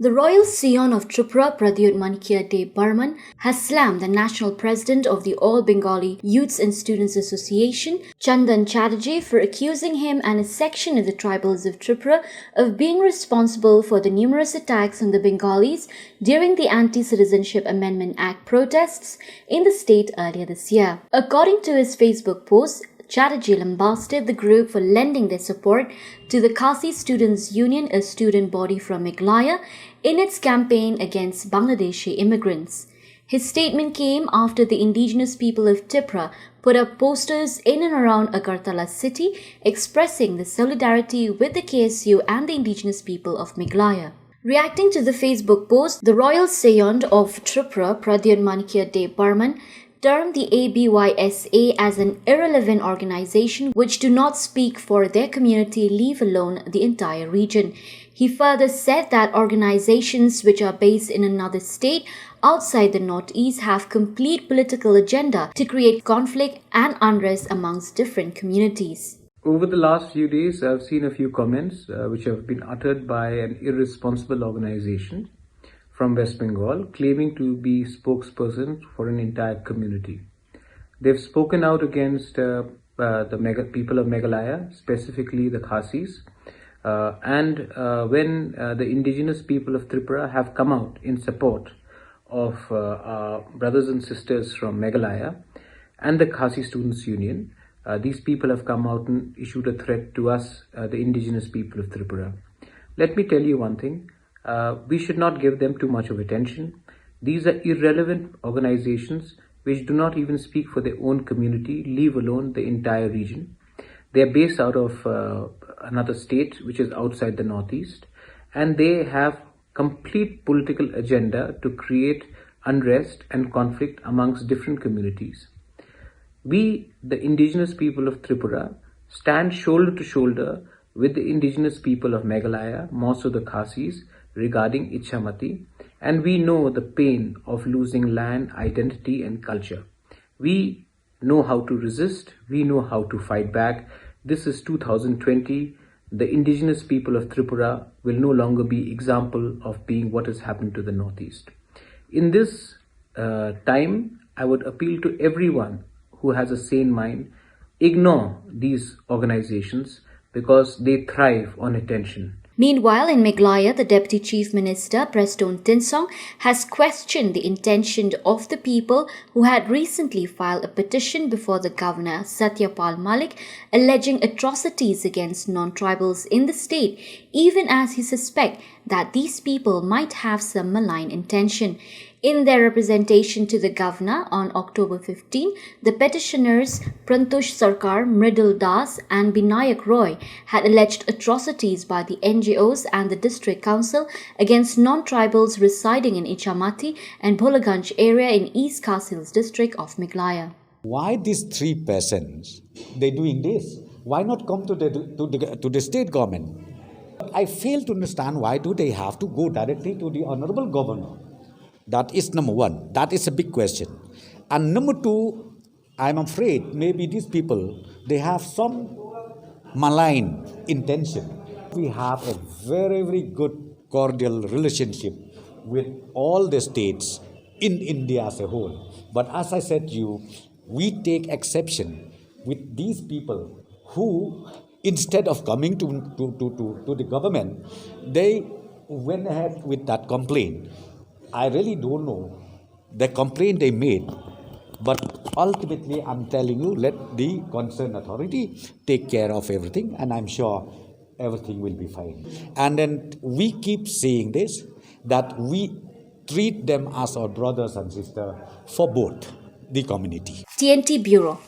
The royal scion of Tripura, Pradyut De Burman, has slammed the national president of the All Bengali Youths and Students Association, Chandan Chatterjee, for accusing him and a section of the tribals of Tripura of being responsible for the numerous attacks on the Bengalis during the Anti-Citizenship Amendment Act protests in the state earlier this year. According to his Facebook post, Chatterjee lambasted the group for lending their support to the Khasi Students' Union, a student body from Meghalaya, in its campaign against Bangladeshi immigrants. His statement came after the indigenous people of Tripura put up posters in and around Agartala city expressing the solidarity with the KSU and the indigenous people of Meghalaya. Reacting to the Facebook post, the royal scion of Tripura, Pradyut De Burman, termed the ABYSA as an irrelevant organization which do not speak for their community, leave alone the entire region. He further said that organizations which are based in another state outside the Northeast have complete political agenda to create conflict and unrest amongst different communities. Over the last few days, I've seen a few comments which have been uttered by an irresponsible organization from West Bengal, claiming to be spokesperson for an entire community. They've spoken out against the people of Meghalaya, specifically the Khasis, and when the indigenous people of Tripura have come out in support of our brothers and sisters from Meghalaya and the Khasi Students' Union, these people have come out and issued a threat to us, the indigenous people of Tripura. Let me tell you one thing. We should not give them too much of attention. These are irrelevant organizations which do not even speak for their own community, leave alone the entire region. They are based out of another state which is outside the Northeast, and they have complete political agenda to create unrest and conflict amongst different communities. We, the indigenous people of Tripura, stand shoulder to shoulder with the indigenous people of Meghalaya, more so the Khasis, regarding Ichamati, and we know the pain of losing land, identity and culture. We know how to resist, we know how to fight back. This is 2020. The indigenous people of Tripura will no longer be example of being what has happened to the Northeast. In this time, I would appeal to everyone who has a sane mind, ignore these organizations because they thrive on attention. Meanwhile, in Meghalaya, the Deputy Chief Minister, Prestone Tynsong, has questioned the intention of the people who had recently filed a petition before the Governor, Satyapal Malik, alleging atrocities against non-tribals in the state, even as he suspects that these people might have some malign intention. In their representation to the Governor on October 15, the petitioners Prantush Sarkar, Mridul Das and Binayak Roy had alleged atrocities by the NGOs and the District Council against non-tribals residing in Ichamati and Bholaganj area in East Kasils district of Meghalaya. Why these three persons, they doing this? Why not come to the state government? I fail to understand why do they have to go directly to the Honorable Governor. That is number one. That is a big question. And number two, I'm afraid maybe these people, they have some malign intention. We have a very, very good cordial relationship with all the states in India as a whole. But as I said to you, we take exception with these people who, instead of coming to the government, they went ahead with that complaint. I really don't know the complaint they made, but ultimately I'm telling you, let the concerned authority take care of everything, and I'm sure everything will be fine. And then we keep saying this, that we treat them as our brothers and sisters for both the community. TNT Bureau.